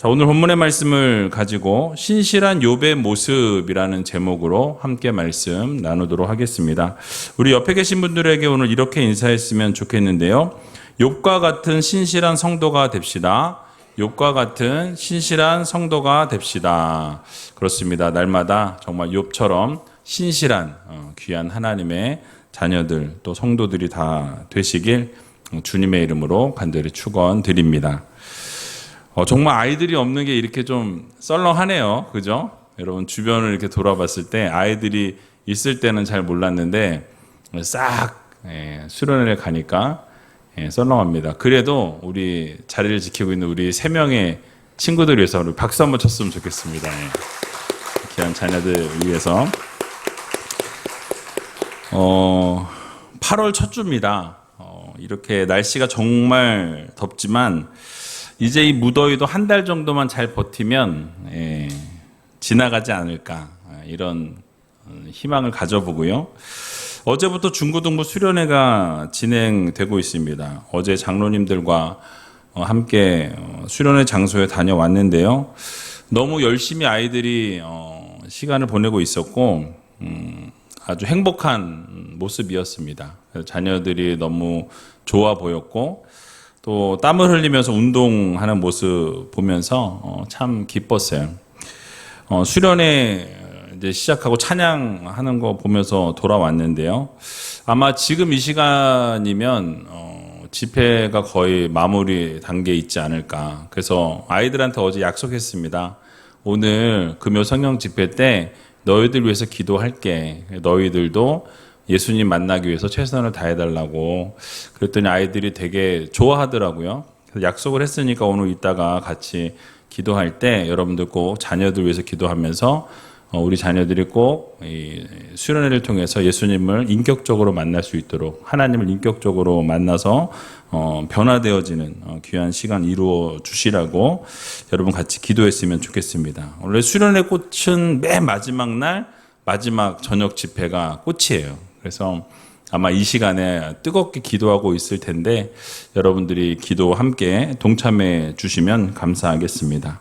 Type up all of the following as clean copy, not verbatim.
자, 오늘 본문의 말씀을 가지고 신실한 욥의 모습이라는 제목으로 함께 말씀 나누도록 하겠습니다. 우리 옆에 계신 분들에게 오늘 이렇게 인사했으면 좋겠는데요. 욥과 같은 신실한 성도가 됩시다. 욥과 같은 신실한 성도가 됩시다. 그렇습니다. 날마다 정말 욥처럼 신실한 귀한 하나님의 자녀들 또 성도들이 다 되시길 주님의 이름으로 간절히 축원드립니다. 정말 아이들이 없는 게 이렇게 좀 썰렁하네요. 그죠? 여러분 주변을 이렇게 돌아봤을 때 아이들이 있을 때는 잘 몰랐는데 싹 수련회를 가니까 썰렁합니다. 그래도 우리 자리를 지키고 있는 우리 3명의 친구들 위해서 우리 박수 한번 쳤으면 좋겠습니다. 귀한 자녀들 위해서. 8월 첫 주입니다. 이렇게 날씨가 정말 덥지만 이제 이 무더위도 한 달 정도만 잘 버티면 지나가지 않을까 이런 희망을 가져보고요. 어제부터 중고등부 수련회가 진행되고 있습니다. 어제 장로님들과 함께 수련회 장소에 다녀왔는데요. 너무 열심히 아이들이 시간을 보내고 있었고 아주 행복한 모습이었습니다. 자녀들이 너무 좋아 보였고 또 땀을 흘리면서 운동하는 모습 보면서 참 기뻤어요. 수련회 이제 시작하고 찬양하는 거 보면서 돌아왔는데요. 아마 지금 이 시간이면 집회가 거의 마무리 단계에 있지 않을까. 그래서 아이들한테 어제 약속했습니다. 오늘 금요 성령 집회 때 너희들 위해서 기도할게. 너희들도 예수님 만나기 위해서 최선을 다해달라고 그랬더니 아이들이 되게 좋아하더라고요. 그래서 약속을 했으니까 오늘 이따가 같이 기도할 때 여러분들 꼭 자녀들 위해서 기도하면서 우리 자녀들이 꼭 이 수련회를 통해서 예수님을 인격적으로 만날 수 있도록 하나님을 인격적으로 만나서 변화되어지는 귀한 시간 이루어 주시라고 여러분 같이 기도했으면 좋겠습니다. 원래 수련회 꽃은 맨 마지막 날 마지막 저녁 집회가 꽃이에요. 그래서 아마 이 시간에 뜨겁게 기도하고 있을 텐데 여러분들이 기도 함께 동참해 주시면 감사하겠습니다.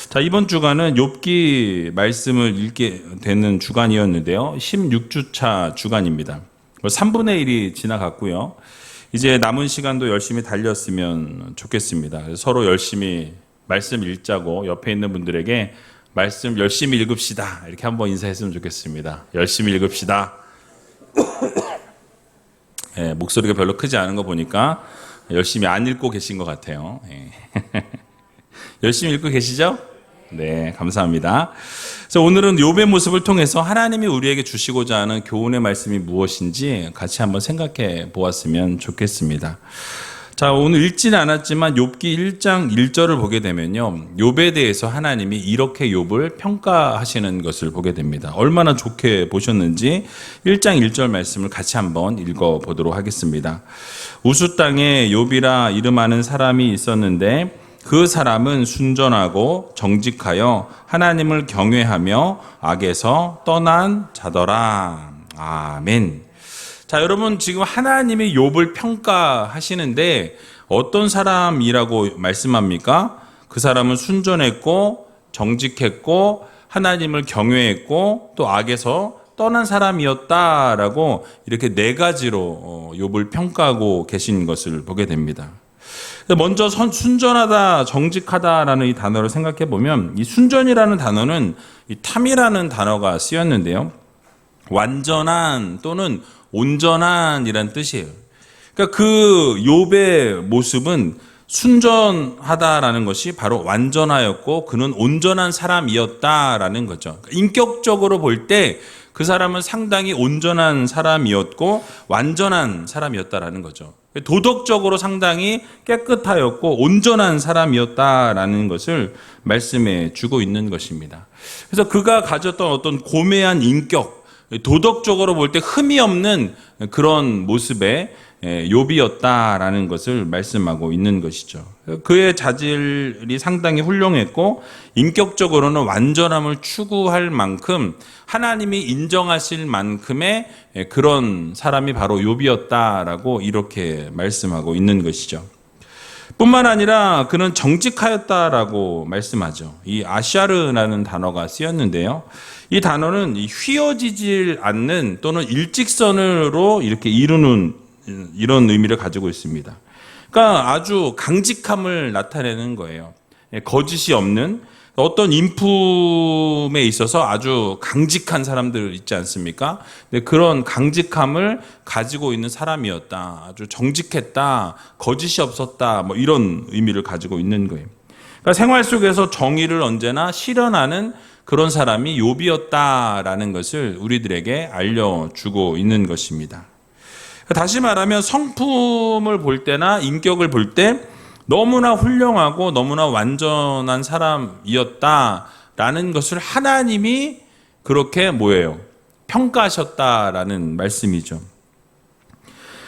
자, 이번 주간은 욥기 말씀을 읽게 되는 주간이었는데요. 16주차 주간입니다. 3분의 1이 지나갔고요. 이제 남은 시간도 열심히 달렸으면 좋겠습니다. 그래서 서로 열심히 말씀 읽자고 옆에 있는 분들에게 말씀 열심히 읽읍시다. 이렇게 한번 인사했으면 좋겠습니다. 열심히 읽읍시다. 목소리가 별로 크지 않은 거 보니까 열심히 안 읽고 계신 것 같아요. 열심히 읽고 계시죠? 네, 감사합니다. 그래서 오늘은 욥의 모습을 통해서 하나님이 우리에게 주시고자 하는 교훈의 말씀이 무엇인지 같이 한번 생각해 보았으면 좋겠습니다. 자, 오늘 읽지는 않았지만 욥기 1장 1절을 보게 되면요. 욥에 대해서 하나님이 이렇게 욥을 평가하시는 것을 보게 됩니다. 얼마나 좋게 보셨는지 1장 1절 말씀을 같이 한번 읽어보도록 하겠습니다. 우수 땅에 욥이라 이름하는 사람이 있었는데 그 사람은 순전하고 정직하여 하나님을 경외하며 악에서 떠난 자더라. 아멘. 자, 여러분 지금 하나님이 욥을 평가하시는데 어떤 사람이라고 말씀합니까? 그 사람은 순전했고 정직했고 하나님을 경외했고 또 악에서 떠난 사람이었다라고 이렇게 4가지로 욥을 평가하고 계신 것을 보게 됩니다. 먼저 순전하다, 정직하다라는 이 단어를 생각해 보면 이 순전이라는 단어는 이 탐이라는 단어가 쓰였는데요. 완전한 또는 온전한이란 뜻이에요. 그러니까 그 욥의 모습은 순전하다라는 것이 바로 완전하였고 그는 온전한 사람이었다라는 거죠. 인격적으로 볼 때 그 사람은 상당히 온전한 사람이었고 완전한 사람이었다라는 거죠. 도덕적으로 상당히 깨끗하였고 온전한 사람이었다라는 것을 말씀해 주고 있는 것입니다. 그래서 그가 가졌던 어떤 고매한 인격, 도덕적으로 볼 때 흠이 없는 그런 모습의 욥이었다라는 것을 말씀하고 있는 것이죠. 그의 자질이 상당히 훌륭했고 인격적으로는 완전함을 추구할 만큼 하나님이 인정하실 만큼의 그런 사람이 바로 욥이었다라고 이렇게 말씀하고 있는 것이죠. 뿐만 아니라 그는 정직하였다라고 말씀하죠. 이 아샤르라는 단어가 쓰였는데요. 이 단어는 휘어지질 않는 또는 일직선으로 이렇게 이루는 이런 의미를 가지고 있습니다. 그러니까 아주 강직함을 나타내는 거예요. 거짓이 없는 어떤 인품에 있어서 아주 강직한 사람들 있지 않습니까? 근데 그런 강직함을 가지고 있는 사람이었다. 아주 정직했다. 거짓이 없었다. 뭐 이런 의미를 가지고 있는 거예요. 그러니까 생활 속에서 정의를 언제나 실현하는 그런 사람이 욥이었다라는 것을 우리들에게 알려주고 있는 것입니다. 다시 말하면 성품을 볼 때나 인격을 볼 때 너무나 훌륭하고 너무나 완전한 사람이었다라는 것을 하나님이 그렇게 평가하셨다라는 말씀이죠.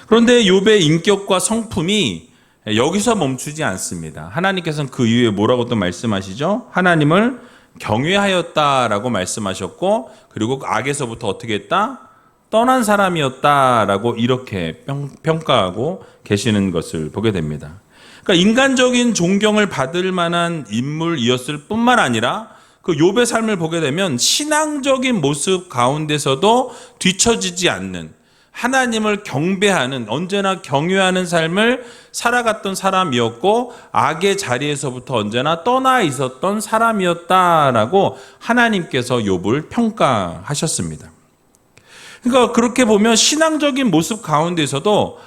그런데 욥의 인격과 성품이 여기서 멈추지 않습니다. 하나님께서는 그 이후에 뭐라고 또 말씀하시죠? 하나님을 경외하였다라고 말씀하셨고, 그리고 악에서부터 어떻게 했다? 떠난 사람이었다라고 이렇게 평가하고 계시는 것을 보게 됩니다. 그러니까 인간적인 존경을 받을 만한 인물이었을 뿐만 아니라 그 욥의 삶을 보게 되면 신앙적인 모습 가운데서도 뒤처지지 않는, 하나님을 경배하는, 언제나 경외하는 삶을 살아갔던 사람이었고, 악의 자리에서부터 언제나 떠나 있었던 사람이었다라고 하나님께서 욥을 평가하셨습니다. 그러니까 그렇게 보면 신앙적인 모습 가운데서도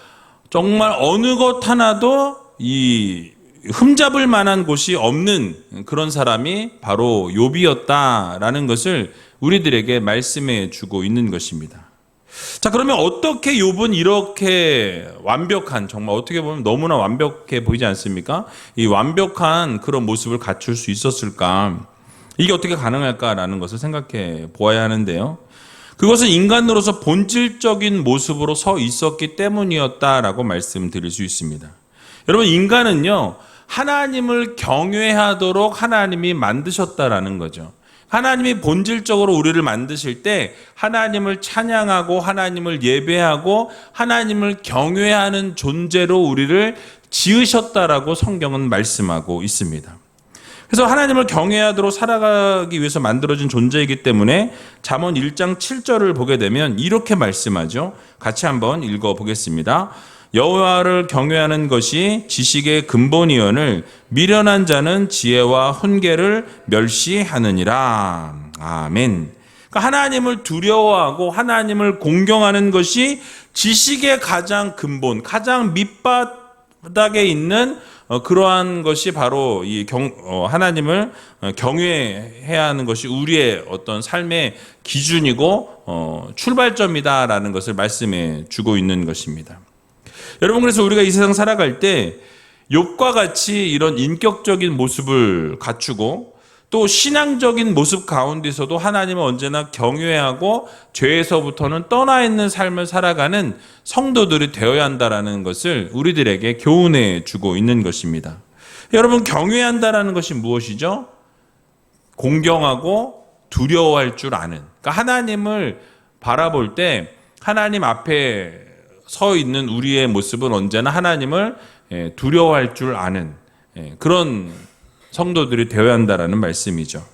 정말 어느 것 하나도 이 흠잡을 만한 곳이 없는 그런 사람이 바로 욥이었다라는 것을 우리들에게 말씀해 주고 있는 것입니다. 자, 그러면 어떻게 욥은 이렇게 완벽한, 정말 어떻게 보면 너무나 완벽해 보이지 않습니까? 이 완벽한 그런 모습을 갖출 수 있었을까? 이게 어떻게 가능할까라는 것을 생각해 보아야 하는데요. 그것은 인간으로서 본질적인 모습으로 서 있었기 때문이었다라고 말씀드릴 수 있습니다. 여러분, 인간은요, 하나님을 경외하도록 하나님이 만드셨다라는 거죠. 하나님이 본질적으로 우리를 만드실 때 하나님을 찬양하고 하나님을 예배하고 하나님을 경외하는 존재로 우리를 지으셨다라고 성경은 말씀하고 있습니다. 그래서 하나님을 경외하도록 살아가기 위해서 만들어진 존재이기 때문에 잠언 1장 7절을 보게 되면 이렇게 말씀하죠. 같이 한번 읽어보겠습니다. 여호와를 경외하는 것이 지식의 근본이오늘 미련한 자는 지혜와 훈계를 멸시하느니라. 아멘. 그러니까 하나님을 두려워하고 하나님을 공경하는 것이 지식의 가장 근본, 가장 밑바닥에 있는 그러한 것이 바로 이 하나님을 경외해야 하는 것이 우리의 어떤 삶의 기준이고 출발점이다라는 것을 말씀해 주고 있는 것입니다. 여러분, 그래서 우리가 이 세상 살아갈 때 욥과 같이 이런 인격적인 모습을 갖추고 또 신앙적인 모습 가운데서도 하나님을 언제나 경외하고 죄에서부터는 떠나 있는 삶을 살아가는 성도들이 되어야 한다라는 것을 우리들에게 교훈해 주고 있는 것입니다. 여러분, 경외한다라는 것이 무엇이죠? 공경하고 두려워할 줄 아는. 그러니까 하나님을 바라볼 때 하나님 앞에 서 있는 우리의 모습은 언제나 하나님을 두려워할 줄 아는 그런 성도들이 되어야 한다라는 말씀이죠.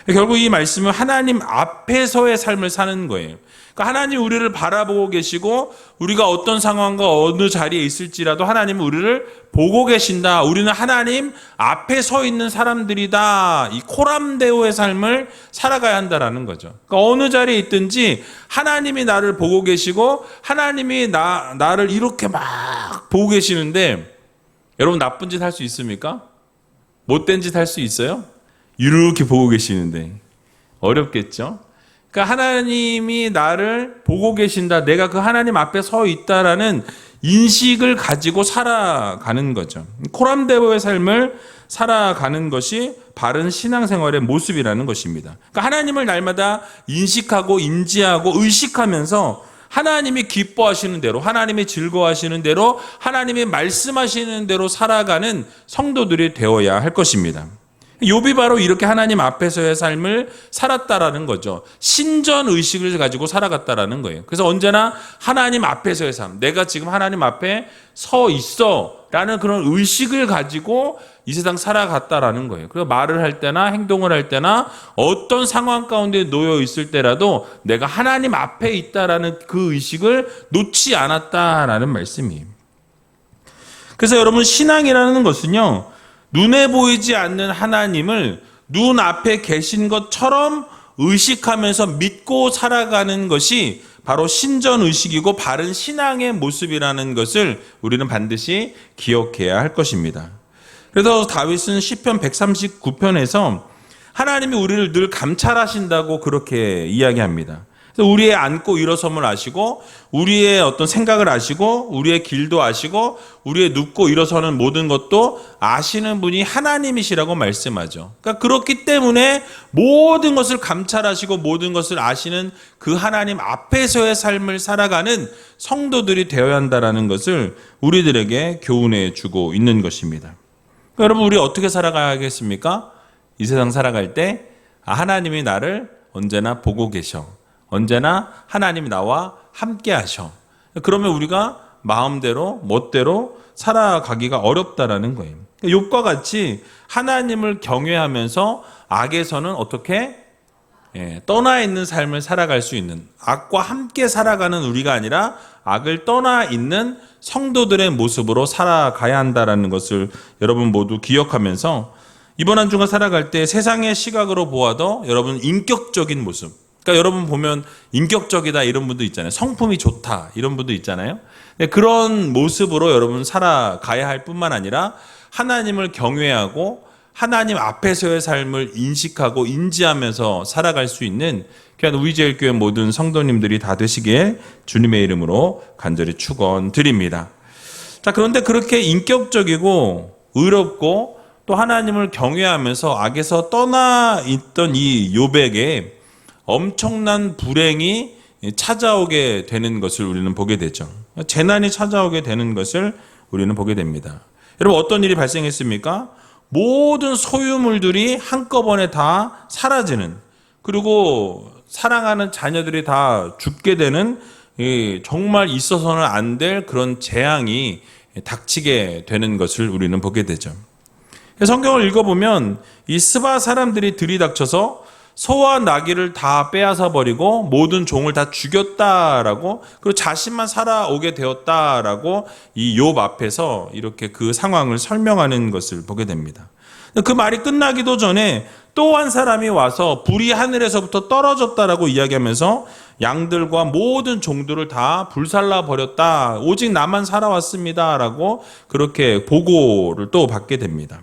결국 이 말씀은 하나님 앞에서의 삶을 사는 거예요. 그러니까 하나님 우리를 바라보고 계시고 우리가 어떤 상황과 어느 자리에 있을지라도 하나님은 우리를 보고 계신다. 우리는 하나님 앞에 서 있는 사람들이다. 이 코람데오의 삶을 살아가야 한다라는 거죠. 그러니까 어느 자리에 있든지 하나님이 나를 보고 계시고 하나님이 나를 이렇게 막 보고 계시는데, 여러분 나쁜 짓 할 수 있습니까? 못된 짓 할 수 있어요? 이렇게 보고 계시는데 어렵겠죠? 그러니까 하나님이 나를 보고 계신다, 내가 그 하나님 앞에 서 있다라는 인식을 가지고 살아가는 거죠. 코람데오의 삶을 살아가는 것이 바른 신앙생활의 모습이라는 것입니다. 그러니까 하나님을 날마다 인식하고 인지하고 의식하면서 하나님이 기뻐하시는 대로, 하나님이 즐거워하시는 대로, 하나님이 말씀하시는 대로 살아가는 성도들이 되어야 할 것입니다. 욥이 바로 이렇게 하나님 앞에서의 삶을 살았다라는 거죠. 신전 의식을 가지고 살아갔다라는 거예요. 그래서 언제나 하나님 앞에서의 삶, 내가 지금 하나님 앞에 서 있어라는 그런 의식을 가지고 이 세상 살아갔다라는 거예요. 그래서 말을 할 때나 행동을 할 때나 어떤 상황 가운데 놓여 있을 때라도 내가 하나님 앞에 있다라는 그 의식을 놓지 않았다라는 말씀이에요. 그래서 여러분, 신앙이라는 것은요, 눈에 보이지 않는 하나님을 눈앞에 계신 것처럼 의식하면서 믿고 살아가는 것이 바로 신전의식이고 바른 신앙의 모습이라는 것을 우리는 반드시 기억해야 할 것입니다. 그래서 다윗은 시편 139편에서 하나님이 우리를 늘 감찰하신다고 그렇게 이야기합니다. 그래서 우리의 앉고 일어섬을 아시고, 우리의 어떤 생각을 아시고, 우리의 길도 아시고, 우리의 눕고 일어서는 모든 것도 아시는 분이 하나님이시라고 말씀하죠. 그러니까 그렇기 때문에 모든 것을 감찰하시고 모든 것을 아시는 그 하나님 앞에서의 삶을 살아가는 성도들이 되어야 한다는 것을 우리들에게 교훈해 주고 있는 것입니다. 그러니까 여러분, 우리 어떻게 살아가야겠습니까? 이 세상 살아갈 때 하나님이 나를 언제나 보고 계셔. 언제나 하나님이 나와 함께 하셔. 그러면 우리가 마음대로 멋대로 살아가기가 어렵다라는 거예요. 욥과 같이 하나님을 경외하면서 악에서는 어떻게 떠나 있는 삶을 살아갈 수 있는, 악과 함께 살아가는 우리가 아니라 악을 떠나 있는 성도들의 모습으로 살아가야 한다라는 것을 여러분 모두 기억하면서 이번 한 주간 살아갈 때 세상의 시각으로 보아도 여러분 인격적인 모습, 그러니까 여러분 보면 인격적이다 이런 분도 있잖아요. 성품이 좋다 이런 분도 있잖아요. 그런 모습으로 여러분 살아가야 할 뿐만 아니라 하나님을 경외하고 하나님 앞에서의 삶을 인식하고 인지하면서 살아갈 수 있는 귀한 우리제일교회 모든 성도님들이 다 되시기에 주님의 이름으로 간절히 축원드립니다. 자, 그런데 그렇게 인격적이고 의롭고 또 하나님을 경외하면서 악에서 떠나 있던 이 욥에게 엄청난 불행이 찾아오게 되는 것을 우리는 보게 되죠. 재난이 찾아오게 되는 것을 우리는 보게 됩니다. 여러분, 어떤 일이 발생했습니까? 모든 소유물들이 한꺼번에 다 사라지는, 그리고 사랑하는 자녀들이 다 죽게 되는 정말 있어서는 안 될 그런 재앙이 닥치게 되는 것을 우리는 보게 되죠. 성경을 읽어보면 이 스바 사람들이 들이닥쳐서 소와 나귀를 다 빼앗아 버리고 모든 종을 다 죽였다라고, 그리고 자신만 살아오게 되었다라고 이 욥 앞에서 이렇게 그 상황을 설명하는 것을 보게 됩니다. 그 말이 끝나기도 전에 또 한 사람이 와서 불이 하늘에서부터 떨어졌다라고 이야기하면서 양들과 모든 종들을 다 불살라 버렸다, 오직 나만 살아왔습니다라고 그렇게 보고를 또 받게 됩니다.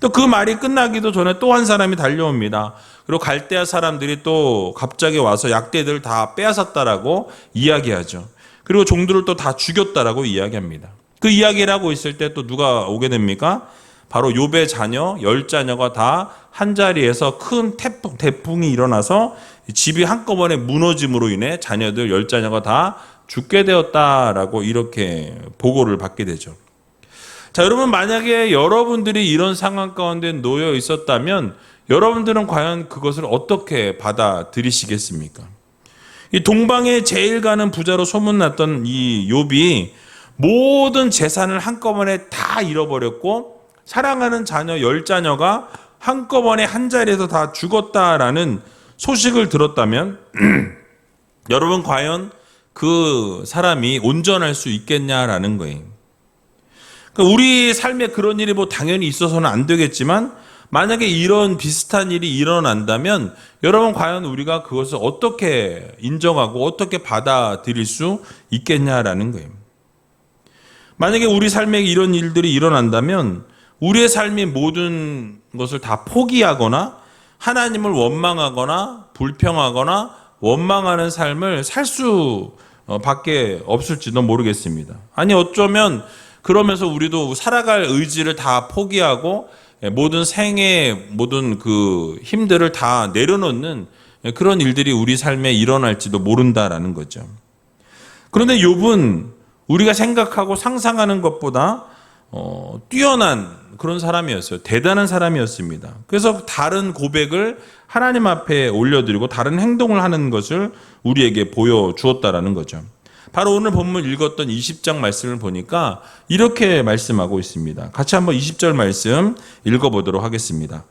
또 그 말이 끝나기도 전에 또 한 사람이 달려옵니다. 그리고 갈대아 사람들이 또 갑자기 와서 약대들 다 빼앗았다라고 이야기하죠. 그리고 종들을 또 다 죽였다라고 이야기합니다. 그 이야기를 하고 있을 때 또 누가 오게 됩니까? 바로 욥의 자녀 10자녀가 다 한자리에서 큰 태풍이 일어나서 집이 한꺼번에 무너짐으로 인해 자녀들 10자녀가 다 죽게 되었다라고 이렇게 보고를 받게 되죠. 자, 여러분, 만약에 여러분들이 이런 상황 가운데 놓여 있었다면 여러분들은 과연 그것을 어떻게 받아들이시겠습니까? 이 동방에 제일 가는 부자로 소문났던 이 욥이 모든 재산을 한꺼번에 다 잃어버렸고 사랑하는 자녀 10자녀가 한꺼번에 한 자리에서 다 죽었다라는 소식을 들었다면 여러분, 과연 그 사람이 온전할 수 있겠냐라는 거예요. 그러니까 우리 삶에 그런 일이 뭐 당연히 있어서는 안 되겠지만 만약에 이런 비슷한 일이 일어난다면 여러분, 과연 우리가 그것을 어떻게 인정하고 어떻게 받아들일 수 있겠냐라는 거예요. 만약에 우리 삶에 이런 일들이 일어난다면 우리의 삶의 모든 것을 다 포기하거나 하나님을 원망하거나 불평하거나 원망하는 삶을 살 수밖에 없을지도 모르겠습니다. 아니, 어쩌면 그러면서 우리도 살아갈 의지를 다 포기하고 모든 생의 모든 그 힘들을 다 내려놓는 그런 일들이 우리 삶에 일어날지도 모른다라는 거죠. 그런데 욥은 우리가 생각하고 상상하는 것보다 뛰어난 그런 사람이었어요. 대단한 사람이었습니다. 그래서 다른 고백을 하나님 앞에 올려드리고 다른 행동을 하는 것을 우리에게 보여주었다라는 거죠. 바로 오늘 본문 읽었던 20장 말씀을 보니까 이렇게 말씀하고 있습니다. 같이 한번 20절 말씀 읽어보도록 하겠습니다.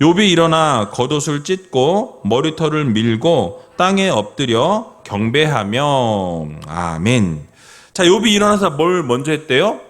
욥이 일어나 겉옷을 찢고 머리털을 밀고 땅에 엎드려 경배하며. 아멘. 자, 욥이 일어나서 뭘 먼저 했대요?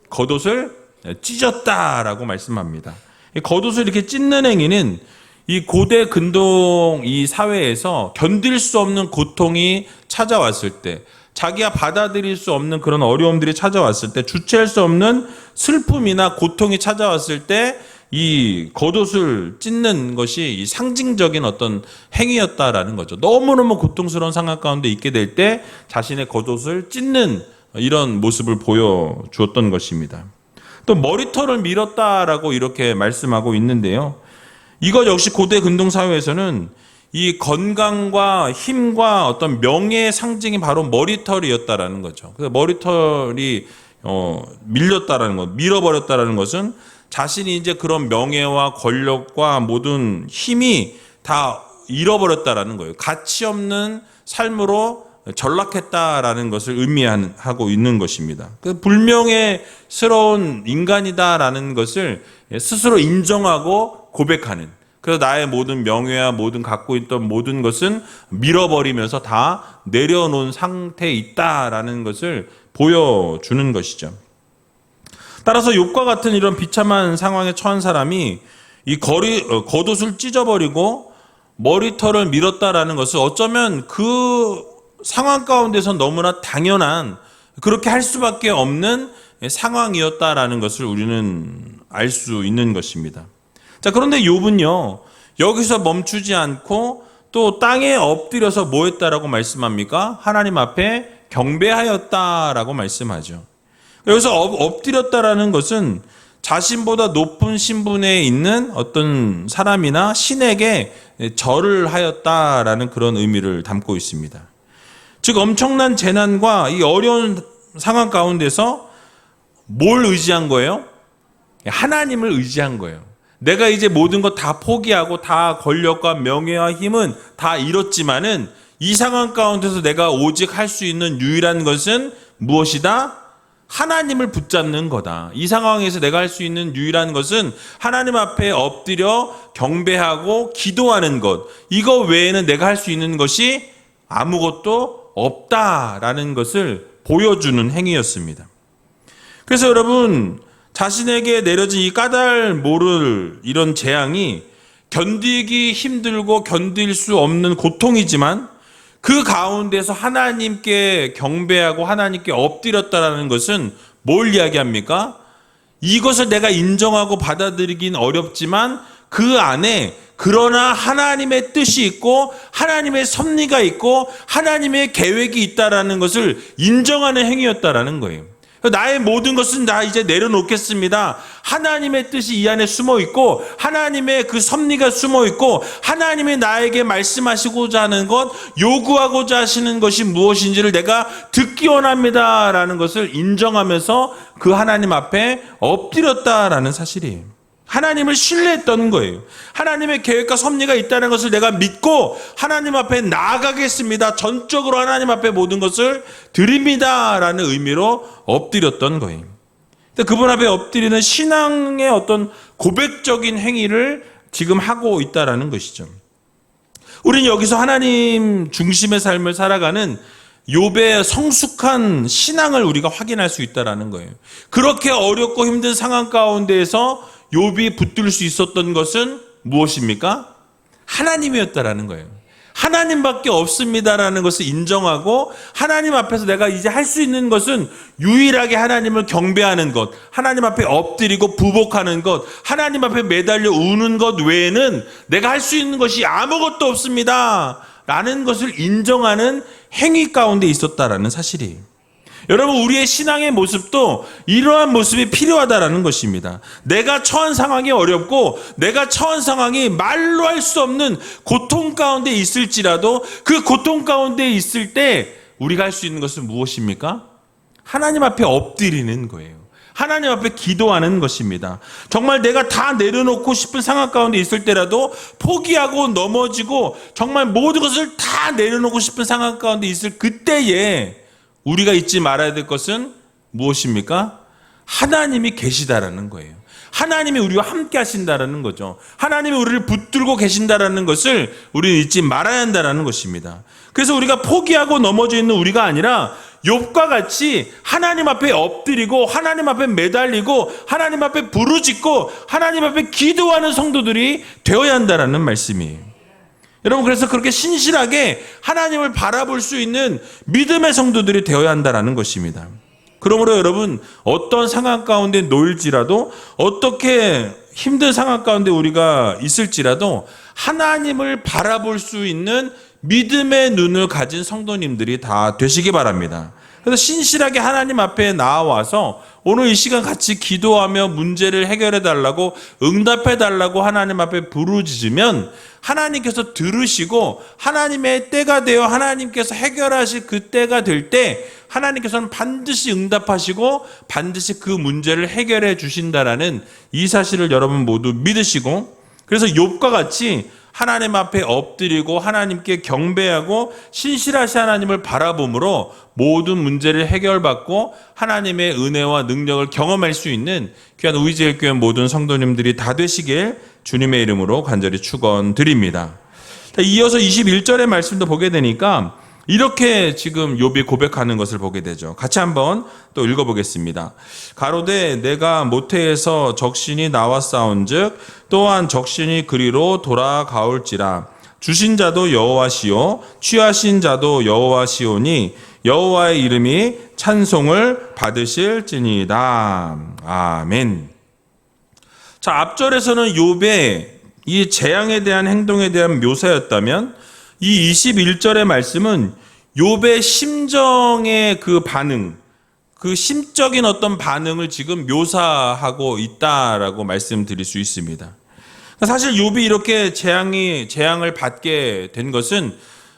겉옷을 찢었다라고 말씀합니다. 이 겉옷을 이렇게 찢는 행위는 이 고대 근동 이 사회에서 견딜 수 없는 고통이 찾아왔을 때, 자기가 받아들일 수 없는 그런 어려움들이 찾아왔을 때, 주체할 수 없는 슬픔이나 고통이 찾아왔을 때 이 겉옷을 찢는 것이 이 상징적인 어떤 행위였다라는 거죠. 너무너무 고통스러운 상황 가운데 있게 될 때 자신의 겉옷을 찢는 이런 모습을 보여주었던 것입니다. 또 머리털을 밀었다라고 이렇게 말씀하고 있는데요. 이것 역시 고대 근동 사회에서는 이 건강과 힘과 어떤 명예의 상징이 바로 머리털이었다라는 거죠. 그래서 머리털이 밀렸다라는 것, 밀어버렸다라는 것은 자신이 이제 그런 명예와 권력과 모든 힘이 다 잃어버렸다라는 거예요. 가치 없는 삶으로 전락했다라는 것을 의미하고 있는 것입니다. 불명예스러운 인간이다라는 것을 스스로 인정하고 고백하는, 그래서 나의 모든 명예와 모든 갖고 있던 모든 것은 밀어버리면서 다 내려놓은 상태에 있다라는 것을 보여주는 것이죠. 따라서 욥과 같은 이런 비참한 상황에 처한 사람이 이 겉옷을 찢어버리고 머리털을 밀었다라는 것은 어쩌면 그 상황 가운데서 너무나 당연한, 그렇게 할 수밖에 없는 상황이었다라는 것을 우리는 알 수 있는 것입니다. 자, 그런데 욥은요, 여기서 멈추지 않고 또 땅에 엎드려서 뭐 했다라고 말씀합니까? 하나님 앞에 경배하였다라고 말씀하죠. 여기서 엎드렸다라는 것은 자신보다 높은 신분에 있는 어떤 사람이나 신에게 절을 하였다라는 그런 의미를 담고 있습니다. 즉, 엄청난 재난과 이 어려운 상황 가운데서 뭘 의지한 거예요? 하나님을 의지한 거예요. 내가 이제 모든 것 다 포기하고 다 권력과 명예와 힘은 다 잃었지만은 이 상황 가운데서 내가 오직 할 수 있는 유일한 것은 무엇이다? 하나님을 붙잡는 거다. 이 상황에서 내가 할 수 있는 유일한 것은 하나님 앞에 엎드려 경배하고 기도하는 것. 이거 외에는 내가 할 수 있는 것이 아무것도 없다라는 것을 보여주는 행위였습니다. 그래서 여러분, 자신에게 내려진 이 까닭모를 이런 재앙이 견디기 힘들고 견딜 수 없는 고통이지만 그 가운데서 하나님께 경배하고 하나님께 엎드렸다라는 것은 뭘 이야기합니까? 이것을 내가 인정하고 받아들이긴 어렵지만 그 안에 그러나 하나님의 뜻이 있고 하나님의 섭리가 있고 하나님의 계획이 있다라는 것을 인정하는 행위였다라는 거예요. 나의 모든 것은 다 이제 내려놓겠습니다. 하나님의 뜻이 이 안에 숨어 있고 하나님의 그 섭리가 숨어 있고 하나님이 나에게 말씀하시고자 하는 것, 요구하고자 하시는 것이 무엇인지를 내가 듣기 원합니다라는 것을 인정하면서 그 하나님 앞에 엎드렸다라는 사실이에요. 하나님을 신뢰했던 거예요. 하나님의 계획과 섭리가 있다는 것을 내가 믿고 하나님 앞에 나아가겠습니다. 전적으로 하나님 앞에 모든 것을 드립니다라는 의미로 엎드렸던 거예요. 그분 앞에 엎드리는 신앙의 어떤 고백적인 행위를 지금 하고 있다라는 것이죠. 우리는 여기서 하나님 중심의 삶을 살아가는 욥의 성숙한 신앙을 우리가 확인할 수 있다라는 거예요. 그렇게 어렵고 힘든 상황 가운데에서 욥이 붙들 수 있었던 것은 무엇입니까? 하나님이었다라는 거예요. 하나님밖에 없습니다라는 것을 인정하고 하나님 앞에서 내가 이제 할 수 있는 것은 유일하게 하나님을 경배하는 것, 하나님 앞에 엎드리고 부복하는 것, 하나님 앞에 매달려 우는 것 외에는 내가 할 수 있는 것이 아무것도 없습니다 라는 것을 인정하는 행위 가운데 있었다라는 사실이에요. 여러분, 우리의 신앙의 모습도 이러한 모습이 필요하다라는 것입니다. 내가 처한 상황이 어렵고 내가 처한 상황이 말로 할 수 없는 고통 가운데 있을지라도 그 고통 가운데 있을 때 우리가 할 수 있는 것은 무엇입니까? 하나님 앞에 엎드리는 거예요. 하나님 앞에 기도하는 것입니다. 정말 내가 다 내려놓고 싶은 상황 가운데 있을 때라도 포기하고 넘어지고 정말 모든 것을 다 내려놓고 싶은 상황 가운데 있을 그때에 우리가 잊지 말아야 될 것은 무엇입니까? 하나님이 계시다라는 거예요. 하나님이 우리와 함께 하신다라는 거죠. 하나님이 우리를 붙들고 계신다라는 것을 우리는 잊지 말아야 한다라는 것입니다. 그래서 우리가 포기하고 넘어져 있는 우리가 아니라 욥과 같이 하나님 앞에 엎드리고 하나님 앞에 매달리고 하나님 앞에 부르짖고 하나님 앞에 기도하는 성도들이 되어야 한다라는 말씀이에요. 여러분, 그래서 그렇게 신실하게 하나님을 바라볼 수 있는 믿음의 성도들이 되어야 한다라는 것입니다. 그러므로 여러분, 어떤 상황 가운데 놓일지라도 어떻게 힘든 상황 가운데 우리가 있을지라도 하나님을 바라볼 수 있는 믿음의 눈을 가진 성도님들이 다 되시기 바랍니다. 그래서 신실하게 하나님 앞에 나와서 오늘 이 시간 같이 기도하며 문제를 해결해 달라고 응답해 달라고 하나님 앞에 부르짖으면 하나님께서 들으시고 하나님의 때가 되어 하나님께서 해결하실 그 때가 될 때 하나님께서는 반드시 응답하시고 반드시 그 문제를 해결해 주신다라는 이 사실을 여러분 모두 믿으시고, 그래서 욥과 같이 하나님 앞에 엎드리고 하나님께 경배하고 신실하신 하나님을 바라봄으로 모든 문제를 해결받고 하나님의 은혜와 능력을 경험할 수 있는 귀한 우리제일교회 모든 성도님들이 다 되시길 주님의 이름으로 간절히 축원드립니다. 이어서 21절의 말씀도 보게 되니까 이렇게 지금 욥이 고백하는 것을 보게 되죠. 같이 한번 또 읽어보겠습니다. 가로되 내가 모태에서 적신이 나왔사온즉 또한 적신이 그리로 돌아가올지라. 주신 자도 여호와시요 취하신 자도 여호와시오니 여호와의 이름이 찬송을 받으실지니이다. 아멘. 자, 앞절에서는 욥의 이 재앙에 대한 행동에 대한 묘사였다면 이 21절의 말씀은 욥의 심정의 그 반응, 그 심적인 어떤 반응을 지금 묘사하고 있다라고 말씀드릴 수 있습니다. 사실 욥이 이렇게 재앙을 받게 된 것은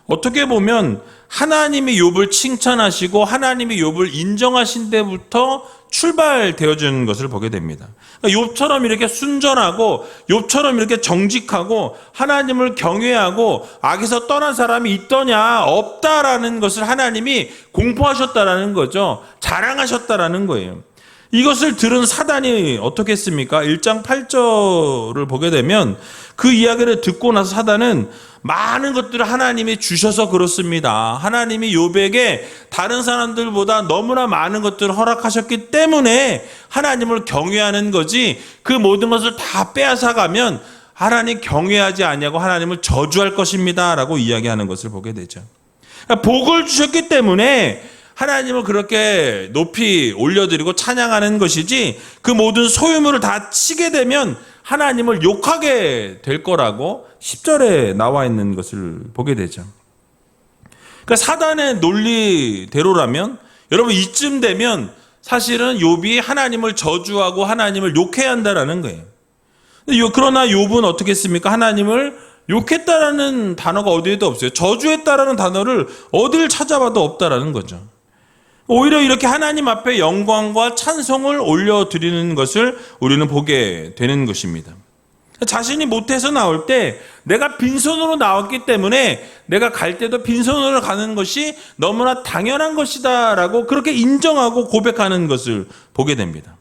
어떻게 보면 하나님이 욥을 칭찬하시고 하나님이 욥을 인정하신 데부터 출발되어지는 것을 보게 됩니다. 그러니까 욥처럼 이렇게 순전하고 욥처럼 이렇게 정직하고 하나님을 경외하고 악에서 떠난 사람이 있더냐? 없다라는 것을 하나님이 공포하셨다라는 거죠. 자랑하셨다라는 거예요. 이것을 들은 사단이 어떻게 했습니까? 1장 8절을 보게 되면 그 이야기를 듣고 나서 사단은 많은 것들을 하나님이 주셔서 그렇습니다. 하나님이 욥에게 다른 사람들보다 너무나 많은 것들을 허락하셨기 때문에 하나님을 경외하는 거지, 그 모든 것을 다 빼앗아가면 하나님 경외하지 아니하고 하나님을 저주할 것입니다 라고 이야기하는 것을 보게 되죠. 그러니까 복을 주셨기 때문에 하나님을 그렇게 높이 올려드리고 찬양하는 것이지, 그 모든 소유물을 다 치게 되면 하나님을 욕하게 될 거라고 10절에 나와 있는 것을 보게 되죠. 그러니까 사단의 논리대로라면 여러분 이쯤 되면 사실은 욥이 하나님을 저주하고 하나님을 욕해야 한다라는 거예요. 그러나 욥은 어떻게 했습니까? 하나님을 욕했다라는 단어가 어디에도 없어요. 저주했다라는 단어를 어딜 찾아봐도 없다라는 거죠. 오히려 이렇게 하나님 앞에 영광과 찬송을 올려드리는 것을 우리는 보게 되는 것입니다. 자신이 못해서 나올 때 내가 빈손으로 나왔기 때문에 내가 갈 때도 빈손으로 가는 것이 너무나 당연한 것이다 라고 그렇게 인정하고 고백하는 것을 보게 됩니다.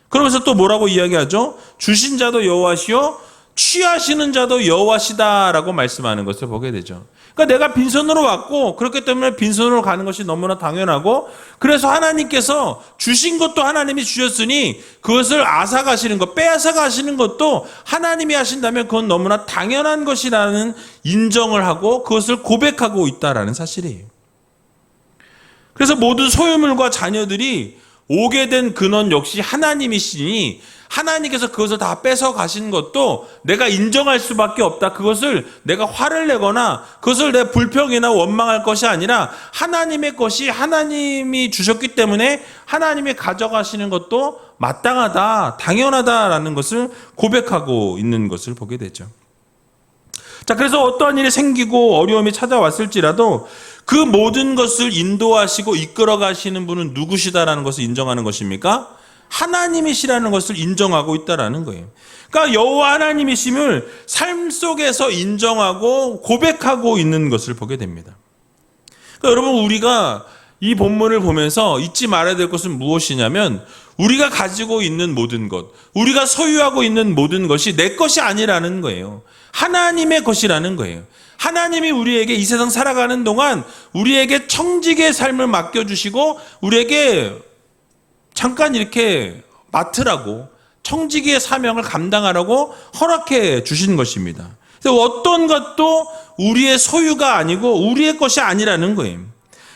그러면서 또 뭐라고 이야기하죠? 주신 자도 여호와시요 취하시는 자도 여호와시다라고 말씀하는 것을 보게 되죠. 그러니까 내가 빈손으로 왔고 그렇기 때문에 빈손으로 가는 것이 너무나 당연하고, 그래서 하나님께서 주신 것도 하나님이 주셨으니 그것을 앗아가시는 것, 빼앗아가시는 것도 하나님이 하신다면 그건 너무나 당연한 것이라는 인정을 하고 그것을 고백하고 있다라는 사실이에요. 그래서 모든 소유물과 자녀들이 오게 된 근원 역시 하나님이시니 하나님께서 그것을 다 뺏어 가신 것도 내가 인정할 수밖에 없다. 그것을 내가 화를 내거나 그것을 내가 불평이나 원망할 것이 아니라 하나님의 것이 하나님이 주셨기 때문에 하나님이 가져가시는 것도 마땅하다, 당연하다라는 것을 고백하고 있는 것을 보게 되죠. 자, 그래서 어떠한 일이 생기고 어려움이 찾아왔을지라도 그 모든 것을 인도하시고 이끌어 가시는 분은 누구시다라는 것을 인정하는 것입니까? 하나님이시라는 것을 인정하고 있다라는 거예요. 그러니까 여호와 하나님이심을 삶 속에서 인정하고 고백하고 있는 것을 보게 됩니다. 그러니까 여러분, 우리가 이 본문을 보면서 잊지 말아야 될 것은 무엇이냐면, 우리가 가지고 있는 모든 것, 우리가 소유하고 있는 모든 것이 내 것이 아니라는 거예요. 하나님의 것이라는 거예요. 하나님이 우리에게 이 세상 살아가는 동안 우리에게 청지기의 삶을 맡겨주시고 우리에게 잠깐 이렇게 맡으라고, 청지기의 사명을 감당하라고 허락해 주신 것입니다. 그래서 어떤 것도 우리의 소유가 아니고 우리의 것이 아니라는 거예요.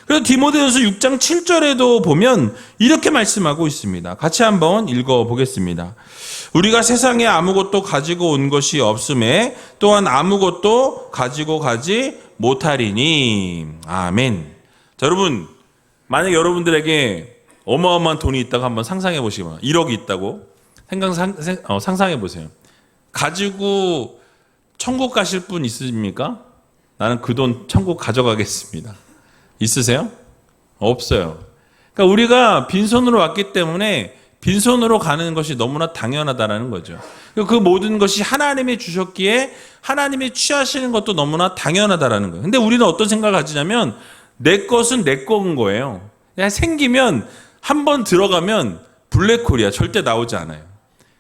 그래서 디모데전서 6장 7절에도 보면 이렇게 말씀하고 있습니다. 같이 한번 읽어보겠습니다. 우리가 세상에 아무것도 가지고 온 것이 없음에 또한 아무것도 가지고 가지 못하리니. 아멘. 자, 여러분, 만약 여러분들에게 어마어마한 돈이 있다고 한번 상상해 보시면, 1억이 있다고 상상해 보세요. 가지고 천국 가실 분 있으십니까? 나는 그 돈 천국 가져가겠습니다. 있으세요? 없어요. 그러니까 우리가 빈손으로 왔기 때문에 빈손으로 가는 것이 너무나 당연하다는 거죠. 그 모든 것이 하나님이 주셨기에 하나님이 취하시는 것도 너무나 당연하다는 거예요. 근데 우리는 어떤 생각을 가지냐면, 내 것은 내 거인 거예요. 그냥 생기면 한번 들어가면 블랙홀이야. 절대 나오지 않아요.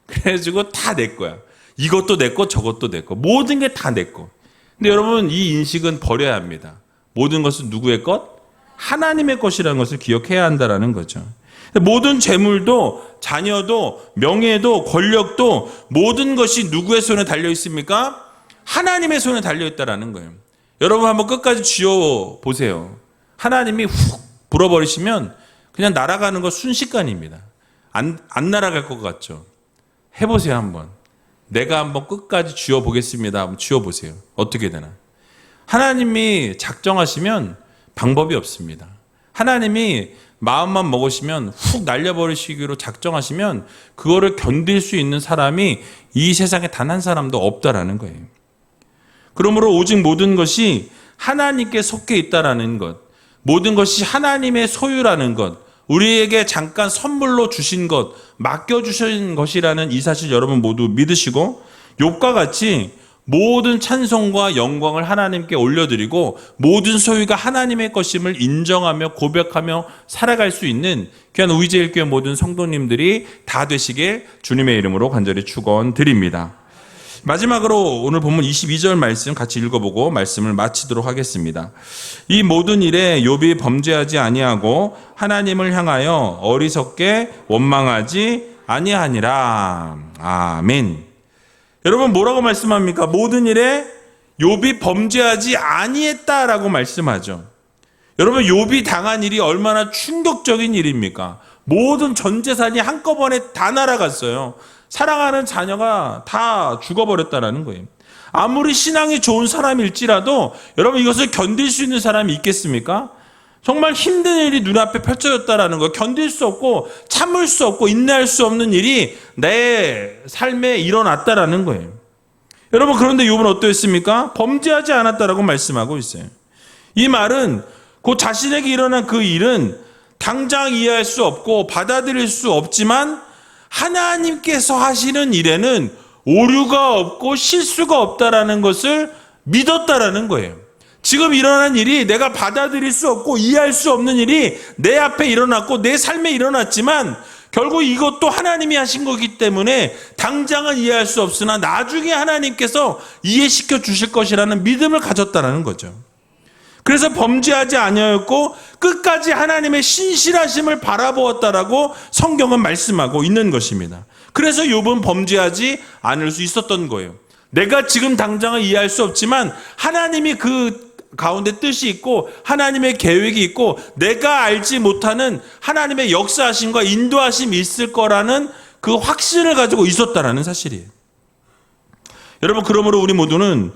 그래가지고 다 내 거야. 이것도 내 거, 저것도 내 거. 모든 게 다 내 거. 근데 여러분, 이 인식은 버려야 합니다. 모든 것은 누구의 것? 하나님의 것이라는 것을 기억해야 한다는 거죠. 모든 재물도, 자녀도, 명예도, 권력도 모든 것이 누구의 손에 달려 있습니까? 하나님의 손에 달려 있다는 거예요. 여러분, 한번 끝까지 쥐어 보세요. 하나님이 훅 불어버리시면 그냥 날아가는 거 순식간입니다. 안 날아갈 것 같죠? 해보세요, 한번. 내가 한번 끝까지 쥐어 보겠습니다. 한번 쥐어 보세요. 어떻게 되나? 하나님이 작정하시면 방법이 없습니다. 하나님이 마음만 먹으시면 훅 날려버리시기로 작정하시면 그거를 견딜 수 있는 사람이 이 세상에 단 한 사람도 없다라는 거예요. 그러므로 오직 모든 것이 하나님께 속해 있다라는 것, 모든 것이 하나님의 소유라는 것, 우리에게 잠깐 선물로 주신 것, 맡겨주신 것이라는 이 사실 여러분 모두 믿으시고, 욥과 같이 모든 찬송과 영광을 하나님께 올려드리고 모든 소유가 하나님의 것임을 인정하며 고백하며 살아갈 수 있는 귀한 의제일교회 모든 성도님들이 다 되시길 주님의 이름으로 간절히 축원드립니다. 마지막으로 오늘 본문 22절 말씀 같이 읽어보고 말씀을 마치도록 하겠습니다. 이 모든 일에 욥이 범죄하지 아니하고 하나님을 향하여 어리석게 원망하지 아니하니라. 아멘. 여러분, 뭐라고 말씀합니까? 모든 일에 욥이 범죄하지 아니했다라고 말씀하죠. 여러분, 욥이 당한 일이 얼마나 충격적인 일입니까? 모든 전 재산이 한꺼번에 다 날아갔어요. 사랑하는 자녀가 다 죽어버렸다라는 거예요. 아무리 신앙이 좋은 사람일지라도 여러분, 이것을 견딜 수 있는 사람이 있겠습니까? 정말 힘든 일이 눈앞에 펼쳐졌다라는 거, 견딜 수 없고 참을 수 없고 인내할 수 없는 일이 내 삶에 일어났다라는 거예요. 여러분, 그런데 욥은 어떠했습니까? 범죄하지 않았다라고 말씀하고 있어요. 이 말은 그 자신에게 일어난 그 일은 당장 이해할 수 없고 받아들일 수 없지만 하나님께서 하시는 일에는 오류가 없고 실수가 없다라는 것을 믿었다라는 거예요. 지금 일어난 일이 내가 받아들일 수 없고 이해할 수 없는 일이 내 앞에 일어났고 내 삶에 일어났지만 결국 이것도 하나님이 하신 거기 때문에 당장은 이해할 수 없으나 나중에 하나님께서 이해시켜 주실 것이라는 믿음을 가졌다는 거죠. 그래서 범죄하지 아니하였고 끝까지 하나님의 신실하심을 바라보았다라고 성경은 말씀하고 있는 것입니다. 그래서 욥은 범죄하지 않을 수 있었던 거예요. 내가 지금 당장은 이해할 수 없지만 하나님이 그 가운데 뜻이 있고 하나님의 계획이 있고 내가 알지 못하는 하나님의 역사하심과 인도하심이 있을 거라는 그 확신을 가지고 있었다라는 사실이에요. 여러분, 그러므로 우리 모두는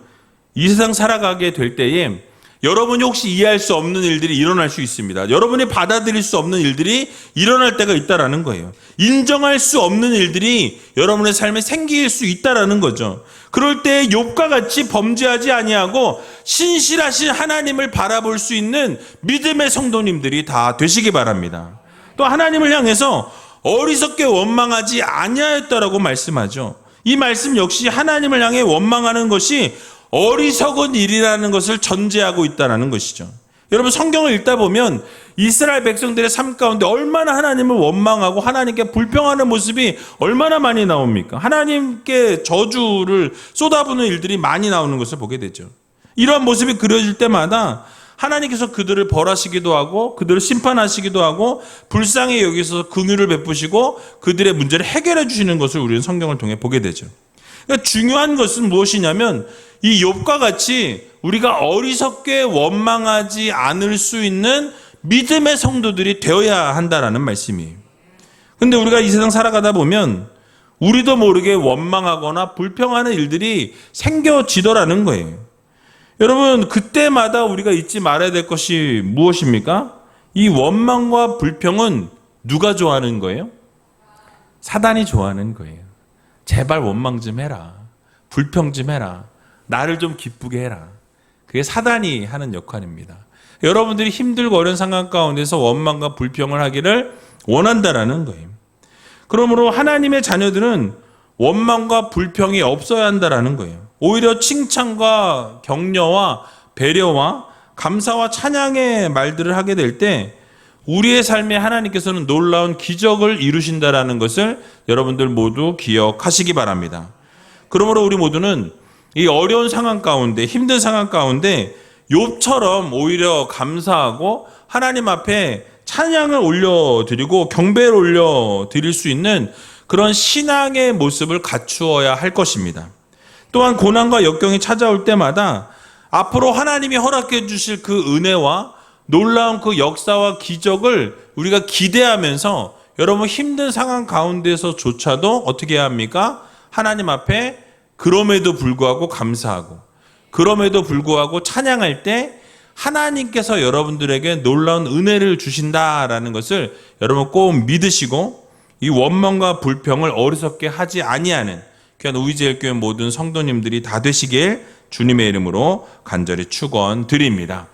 이 세상 살아가게 될 때에 여러분이 혹시 이해할 수 없는 일들이 일어날 수 있습니다. 여러분이 받아들일 수 없는 일들이 일어날 때가 있다라는 거예요. 인정할 수 없는 일들이 여러분의 삶에 생길 수 있다라는 거죠. 그럴 때 욥과 같이 범죄하지 아니하고 신실하신 하나님을 바라볼 수 있는 믿음의 성도님들이 다 되시기 바랍니다. 또 하나님을 향해서 어리석게 원망하지 아니하였다라고 말씀하죠. 이 말씀 역시 하나님을 향해 원망하는 것이 어리석은 일이라는 것을 전제하고 있다는 것이죠. 여러분 성경을 읽다 보면 이스라엘 백성들의 삶 가운데 얼마나 하나님을 원망하고 하나님께 불평하는 모습이 얼마나 많이 나옵니까? 하나님께 저주를 쏟아부는 일들이 많이 나오는 것을 보게 되죠. 이러한 모습이 그려질 때마다 하나님께서 그들을 벌하시기도 하고 그들을 심판하시기도 하고 불쌍히 여기서 긍휼을 베푸시고 그들의 문제를 해결해 주시는 것을 우리는 성경을 통해 보게 되죠. 그러니까 중요한 것은 무엇이냐면 이 욥과 같이 우리가 어리석게 원망하지 않을 수 있는 믿음의 성도들이 되어야 한다라는 말씀이에요. 근데 우리가 이 세상 살아가다 보면 우리도 모르게 원망하거나 불평하는 일들이 생겨지더라는 거예요. 여러분 그때마다 우리가 잊지 말아야 될 것이 무엇입니까? 이 원망과 불평은 누가 좋아하는 거예요? 사단이 좋아하는 거예요. 제발 원망 좀 해라. 불평 좀 해라. 나를 좀 기쁘게 해라. 그게 사단이 하는 역할입니다. 여러분들이 힘들고 어려운 상황 가운데서 원망과 불평을 하기를 원한다라는 거예요. 그러므로 하나님의 자녀들은 원망과 불평이 없어야 한다라는 거예요. 오히려 칭찬과 격려와 배려와 감사와 찬양의 말들을 하게 될 때 우리의 삶에 하나님께서는 놀라운 기적을 이루신다라는 것을 여러분들 모두 기억하시기 바랍니다. 그러므로 우리 모두는 이 어려운 상황 가운데 힘든 상황 가운데 욥처럼 오히려 감사하고 하나님 앞에 찬양을 올려드리고 경배를 올려드릴 수 있는 그런 신앙의 모습을 갖추어야 할 것입니다. 또한 고난과 역경이 찾아올 때마다 앞으로 하나님이 허락해 주실 그 은혜와 놀라운 그 역사와 기적을 우리가 기대하면서 여러분 힘든 상황 가운데서조차도 어떻게 해야 합니까? 하나님 앞에 그럼에도 불구하고 감사하고 그럼에도 불구하고 찬양할 때 하나님께서 여러분들에게 놀라운 은혜를 주신다라는 것을 여러분 꼭 믿으시고 이 원망과 불평을 어리석게 하지 아니하는 귀한 우이제일교회 모든 성도님들이 다 되시길 주님의 이름으로 간절히 축원드립니다.